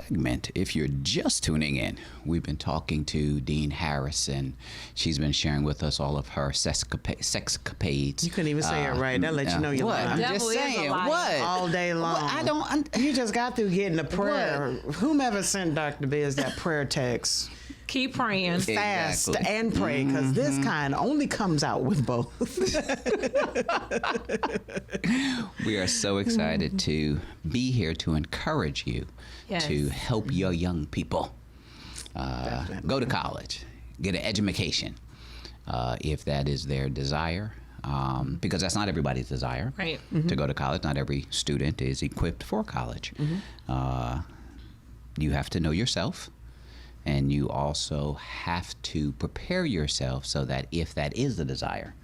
segment. If you're just tuning in, we've been talking to Dean Harris, and she's been sharing with us all of her sexcapades. You couldn't even say it right. That let you know you're lying. I'm just saying, what? All day long. I don't. You just got through getting a prayer. Whomever sent Dr. Biz that prayer text. Keep praying. Fast Exactly. and pray, because this kind only comes out with both. We are so excited to be here to encourage you, Yes. to help your young people go to college, get an education, if that is their desire, because that's not everybody's desire, Right. to go to college. Not every student is equipped for college. You have to know yourself, and you also have to prepare yourself so that if that is the desire,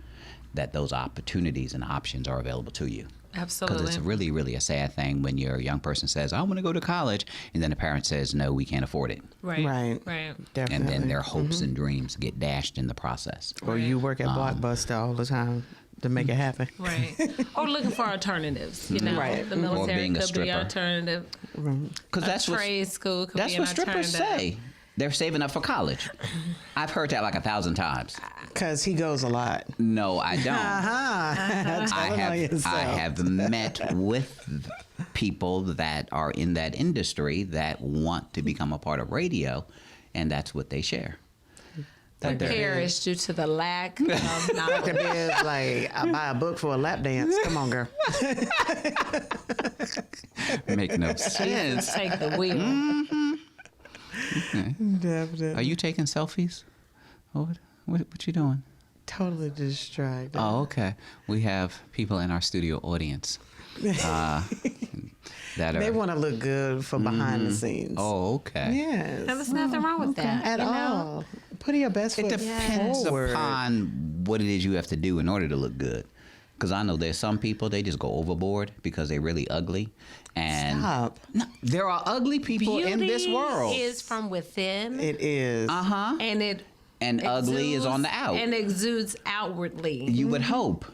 that those opportunities and options are available to you. Absolutely. Because it's really, really a sad thing when your young person says, I want to go to college, and then the parent says, no, we can't afford it. Right. Right. Definitely. And then their hopes and dreams get dashed in the process. Or you work at Blockbuster all the time to make it happen. Right. Or looking for alternatives. You know, Right. the Or military being a could be stripper. alternative. Because that's what Trade school could that's be an what strippers alternative. say. They're saving up for college. I've heard that like 1,000 times. Because he goes a lot. No, I don't. Uh-huh. I have met with people that are in that industry that want to become a part of radio, and that's what they share. But perish due to the lack of Dr. knowledge. Biz, like, I buy a book for a lap dance. Come on, girl. Make no sense. Take the wheel. Definitely. Are you taking selfies? What you doing? Totally distracted. Oh, okay. We have people in our studio audience that are. They want to look good for behind the scenes. Oh, okay. Yes. There's nothing wrong with that. At you know? all. Putting your best It foot depends forward. upon what it is you have to do in order to look good. Because I know there's some people, they just go overboard because they're really ugly. And Stop. No, there are ugly people in this world. Beauty is from within. It is. Uh-huh. And ugly is on the out. And exudes outwardly. You would hope.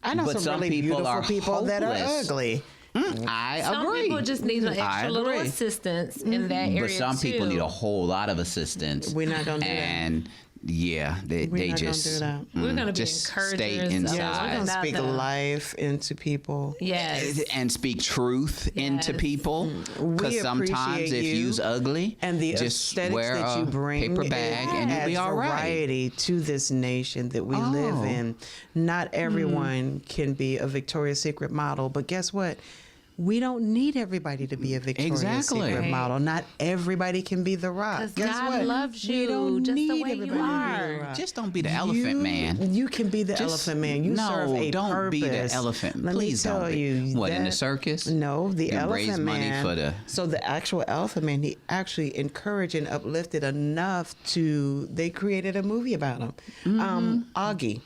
I know But some really beautiful people that are hopeless. ugly. I Some agree. people just need an I extra little agree. assistance in that area But some people too. need a whole lot of assistance. We're not gonna do that. And yeah, they not gonna just do that. We're gonna be just stay encouragers of- inside. Yes, we're going to speak Another- life into people. Yes. And speak truth into Yes. people. We Because sometimes appreciate if you you's ugly, And the just aesthetics wear that you a bring, paper bag and you'll adds be all right. variety to this nation that we live Oh. in. Not everyone can be a Victoria's Secret model, but guess what? We don't need everybody to be a Victoria's Exactly. Secret Right. model. Not everybody can be the Rock. Because Guess God what? loves We you don't just the need way you everybody to be are. the Rock. Just don't be the elephant man. You can be the Just- elephant man. You no, serve a don't purpose. be the elephant. Let Please me tell don't be. you. What, in the that- circus? No, the You raise elephant money man. for the- So the actual elephant man, he actually encouraged and uplifted enough to. They created a movie about him. Augie.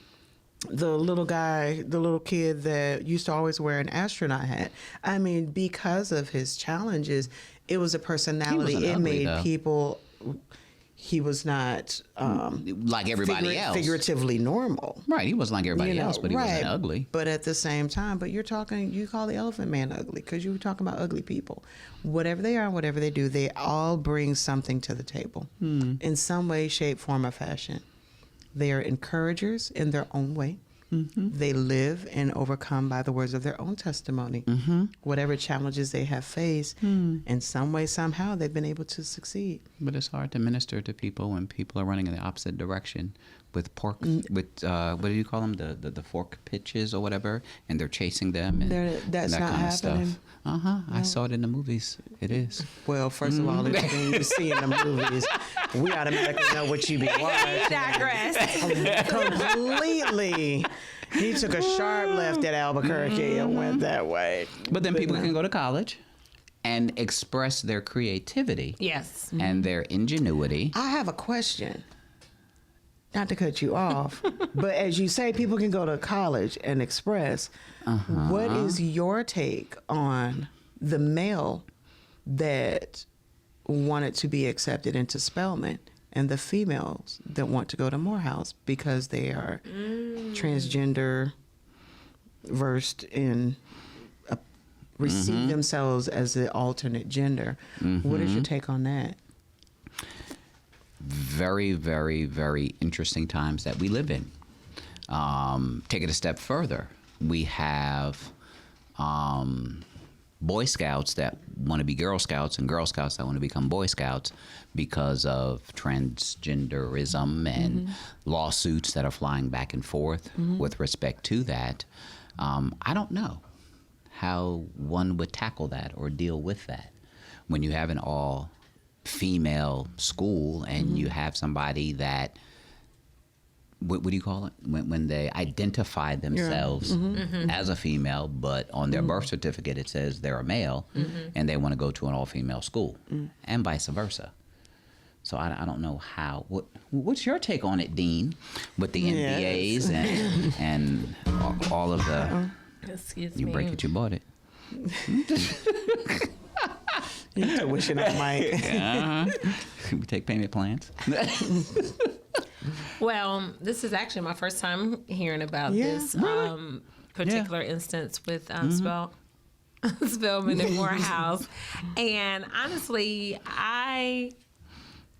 The little guy, the little kid that used to always wear an astronaut hat. I mean, because of his challenges, it was a personality. He wasn't It ugly, made though. people. He was not Like everybody else. figuratively normal. Right, he wasn't like everybody You know, else, but he wasn't right. ugly. But at the same time, you call the elephant man ugly because you were talking about ugly people. Whatever they are, whatever they do, they all bring something to the table in some way, shape, form, or fashion. They are encouragers in their own way. They live and overcome by the words of their own testimony. Whatever challenges they have faced, in some way, somehow, they've been able to succeed. But it's hard to minister to people when people are running in the opposite direction with what do you call them, the fork pitches or whatever, and they're chasing them and That's that not kind happening. of stuff. I saw it in the movies. It is. Well, first of all, everything you see in the movies, we automatically know what you be watching. Digress. Completely. He took a sharp left at Albuquerque and went that way. But then people can go to college and express their creativity Yes. and their ingenuity. I have a question. Not to cut you off, but as you say, people can go to college and express. What is your take on the male that wanted to be accepted into Spelman and the females that want to go to Morehouse because they are transgender, versed in receive themselves as the alternate gender. What is your take on that? Very, very, very interesting times that we live in. Take it a step further. We have Boy Scouts that want to be Girl Scouts and Girl Scouts that want to become Boy Scouts because of transgenderism and lawsuits that are flying back and forth with respect to that. I don't know how one would tackle that or deal with that when you have an all-female school and you have somebody that, what do you call it? When they identify themselves as a female, but on their birth certificate it says they're a male, and they want to go to an all-female school, and vice versa. So I don't know how. What's your take on it, Dean, with the NDAs and all of the? Excuse You me. break it, you bought it. You're wishing on Mike. We take payment plans. Well, this is actually my first time hearing about this particular instance with Spelman and Morehouse. And honestly, I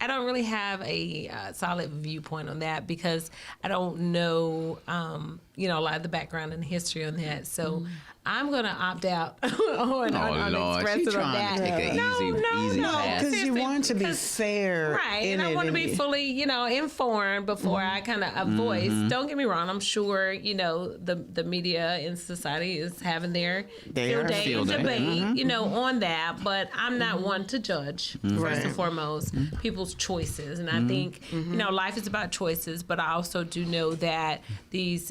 don't really have a solid viewpoint on that because I don't know, a lot of the background and history on that. So I'm going to opt out on expressing on that. Take an easy pass. Because you want to be fair. Right, and I want to be fully, informed before I kind of voice. Don't get me wrong. I'm sure, the media in society is having their field day and debate, on that. But I'm not one to judge, first and foremost, people's choices. And I think, life is about choices. But I also do know that these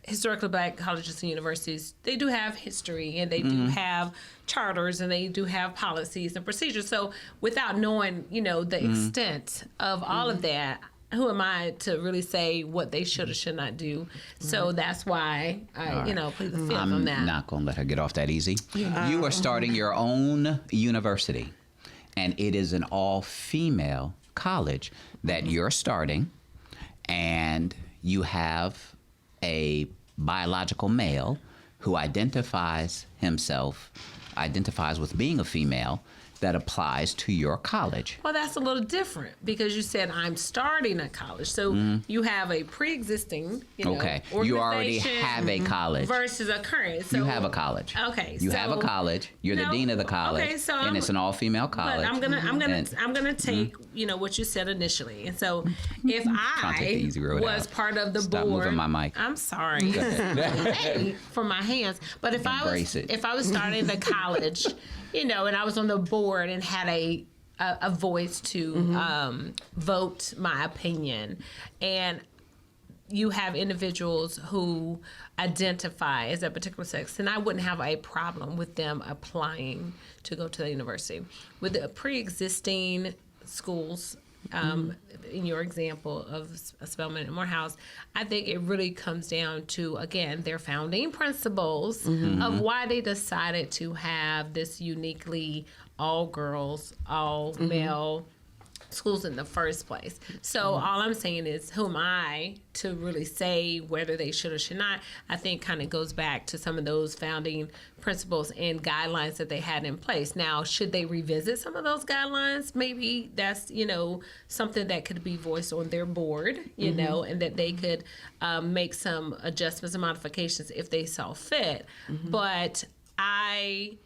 historically black colleges and universities, they do have history and they do have charters and they do have policies and procedures. So without knowing, the extent of all of that, who am I to really say what they should or should not do? So that's why I, plead the fifth on that. I'm not going to let her get off that easy. You are starting your own university, and it is an all-female college that you're starting, and you have a biological male who identifies with being a female that applies to your college. Well, that's a little different because you said I'm starting a college. So you have a pre-existing, Okay. You already have a college. Versus a current. So, you have a college. Okay. You have a college. You're the dean of the college. Okay, so and it's an all-female college. But I'm gonna take what you said initially. And so if I was part of the Stop board, moving my mic. I'm sorry. Hey, for my hands. But if I was starting the college, and I was on the board and had a voice to vote my opinion, and you have individuals who identify as a particular sex, then I wouldn't have a problem with them applying to go to the university. With the pre-existing schools, in your example of Spelman and Morehouse, I think it really comes down to, again, their founding principles of why they decided to have this uniquely all girls, all male schools in the first place. So all I'm saying is, who am I to really say whether they should or should not? I think kind of goes back to some of those founding principles and guidelines that they had in place. Now, should they revisit some of those guidelines? Maybe that's, something that could be voiced on their board, and that they could make some adjustments and modifications if they saw fit. But I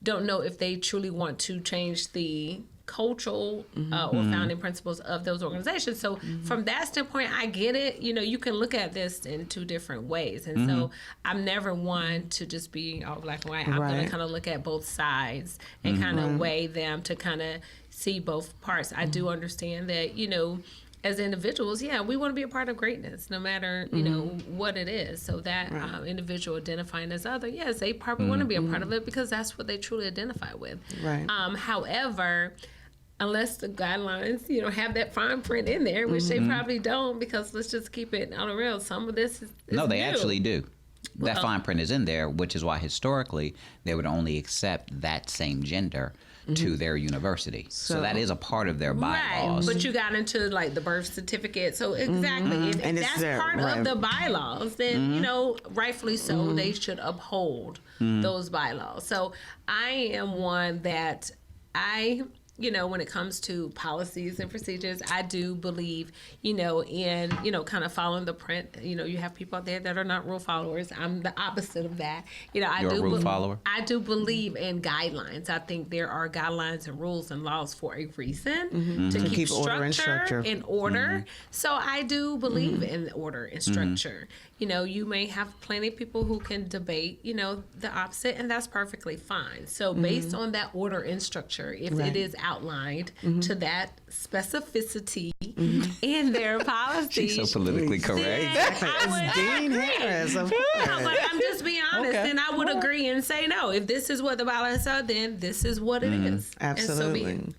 don't know if they truly want to change the cultural or founding principles of those organizations. So from that standpoint, I get it. You can look at this in two different ways. And so I'm never one to just be all black and white. I'm going to kind of look at both sides and kind of weigh them to kind of see both parts. I do understand that, as individuals, we want to be a part of greatness, no matter, what it is. So that individual identifying as other, yes, they probably want to be a part of it because that's what they truly identify with. Right. However, unless the guidelines, have that fine print in there, which they probably don't, because let's just keep it on the rails. Some of this is No, they new. actually do. That fine print is in there, which is why historically they would only accept that same gender to their university. So that is a part of their bylaws. Right, but you got into like the birth certificate. So exactly, if that's part of the bylaws, then you know, rightfully so, they should uphold those bylaws. So I am one that you know, when it comes to policies and procedures, I do believe, you know, in, you know, kind of following the print. You know, you have people out there that are not rule followers. I'm the opposite of that. You know, You're a rule follower? I do believe in guidelines. I think there are guidelines and rules and laws for a reason to keep order and structure. in order. So I do believe in order and structure. You know, you may have plenty of people who can debate, you know, the opposite, and that's perfectly fine. So based on that order and structure, if it is outlined to that specificity in their policy. She's so politically correct. It's Dean Harris, of course. Like, I'm just being honest, and I would agree and say no. If this is what the bylaws are, then this is what it is. Absolutely.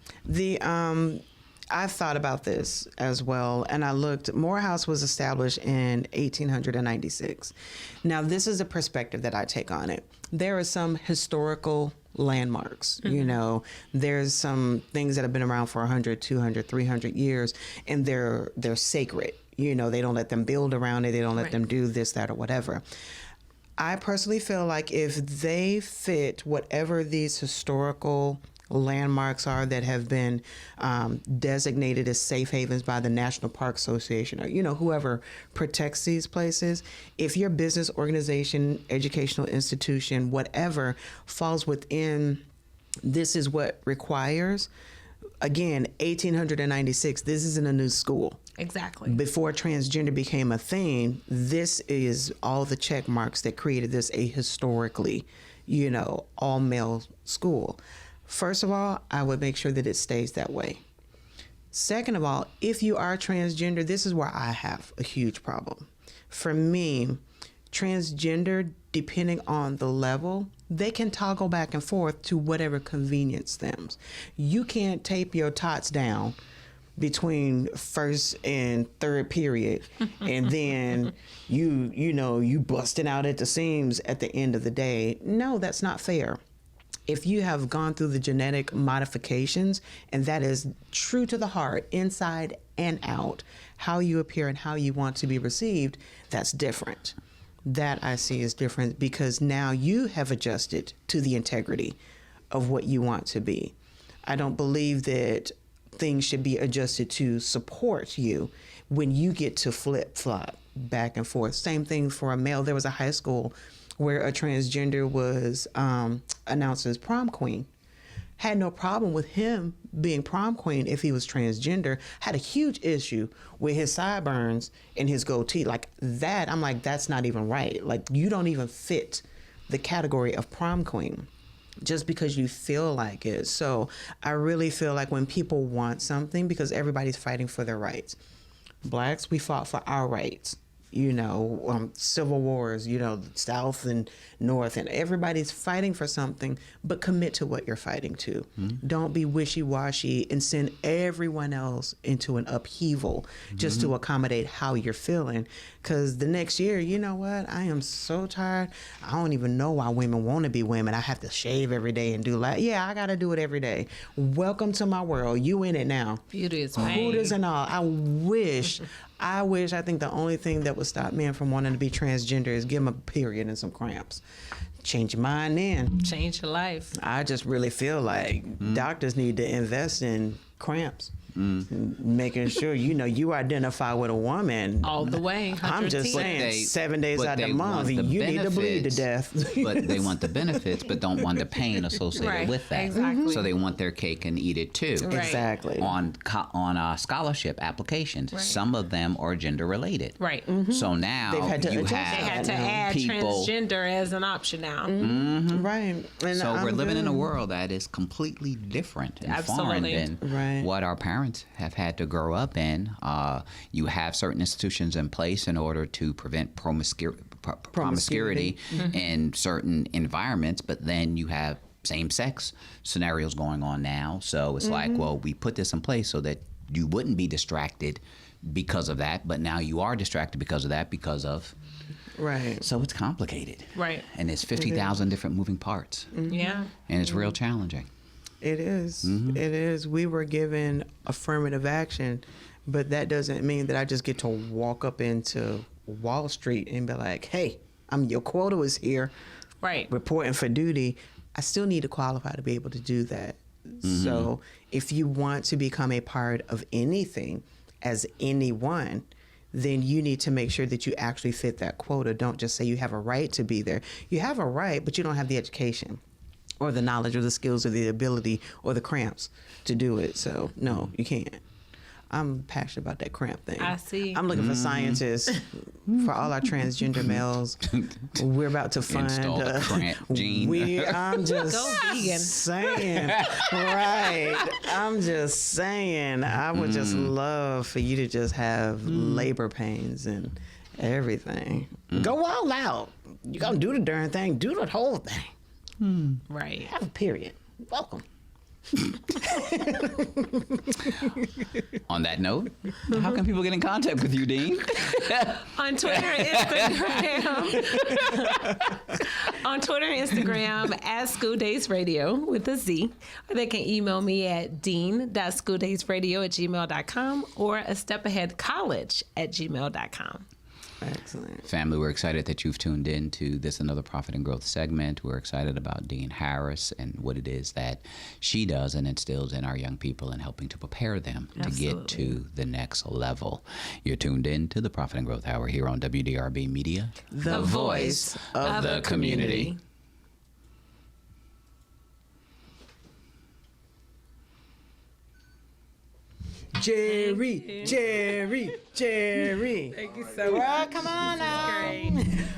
I've thought about this as well, and I looked. Morehouse was established in 1896. Now, this is a perspective that I take on it. There are some historical landmarks. You know, there's some things that have been around for 100, 200, 300 years, and they're sacred. You know, they don't let them build around it. They don't let them do this, that, or whatever. I personally feel like if they fit whatever these historical landmarks are that have been designated as safe havens by the National Park Association, or, you know, whoever protects these places, if your business, organization, educational institution, whatever falls within, this is what requires. Again, 1896, this isn't a new school. Exactly. Before transgender became a thing, this is all the check marks that created this a historically, you know, all male school. First of all, I would make sure that it stays that way. Second of all, if you are transgender, this is where I have a huge problem. For me, transgender, depending on the level, they can toggle back and forth to whatever convenience them. You can't tape your tots down between first and third period and then you busting out at the seams at the end of the day. No, that's not fair. If you have gone through the genetic modifications, and that is true to the heart, inside and out, how you appear and how you want to be received, that's different. That I see is different because now you have adjusted to the integrity of what you want to be. I don't believe that things should be adjusted to support you when you get to flip-flop back and forth. Same thing for a male. There was a high school where a transgender was announced as prom queen. Had no problem with him being prom queen if he was transgender. Had a huge issue with his sideburns and his goatee. Like that, I'm like, that's not even right. Like, you don't even fit the category of prom queen just because you feel like it. So I really feel like when people want something, because everybody's fighting for their rights. Blacks, we fought for our rights. You know, civil wars, you know, South and North, and everybody's fighting for something, but commit to what you're fighting to. Don't be wishy-washy and send everyone else into an upheaval just to accommodate how you're feeling. Because the next year, you know what? I am so tired. I don't even know why women want to be women. I have to shave every day and do that. Yeah, I got to do it every day. Welcome to my world. You in it now. Beauty is pain. Hooters and all. I think the only thing that would stop men from wanting to be transgender is give them a period and some cramps. Change your mind then. Change your life. I just really feel like doctors need to invest in cramps. Making sure, you know, you identify with a woman. All the way. I'm just saying, 7 days out of the month, you need to bleed to death. But they want the benefits, but don't want the pain associated with that. Exactly. So they want their cake and eat it too. Right. Exactly. On scholarship applications, some of them are gender related. Right. So now They've had to you adjust. They had have to add people. transgender as an option now. Right. And So we're I'm living in a good. world that is completely different and Absolutely. foreign than what our parents have had to grow up in. You have certain institutions in place in order to prevent promiscuity in certain environments, but then you have same-sex scenarios going on now. So it's like, well, we put this in place so that you wouldn't be distracted because of that, but now you are distracted because of that because of... Right. So it's complicated. Right. And it's 50,000 different moving parts. Yeah. And it's real challenging. It is. Mm-hmm. It is. We were given affirmative action, but that doesn't mean that I just get to walk up into Wall Street and be like, hey, your quota is here. Right. Reporting for duty. I still need to qualify to be able to do that. Mm-hmm. So if you want to become a part of anything as anyone, then you need to make sure that you actually fit that quota. Don't just say you have a right to be there. You have a right, but you don't have the education or the knowledge or the skills or the ability or the cramps to do it. So no, you can't. I'm passionate about that cramp thing. I see. I'm looking for scientists for all our transgender males. We're about to fund Install the cramp gene. I'm just Go vegan. saying, right? I'm just saying, I would just love for you to just have labor pains and everything. Go all out. You gonna do the darn thing. Do the whole thing. Right. Have a period. Welcome. On that note, how can people get in contact with you, Dean? On Twitter and Instagram. On Twitter and Instagram at School Days Radio with a Z. Or they can email me at dean.schooldaysradio@gmail.com or astepAheadcollege@gmail.com. Excellent. Family, we're excited that you've tuned in to this Another Profit and Growth segment. We're excited about Dean Harris and what it is that she does and instills in our young people and helping to prepare them to get to the next level. You're tuned in to the Profit and Growth Hour here on WDRBmedia, The voice of the community. Jerry. Thank you so much. Well, come on now. Great.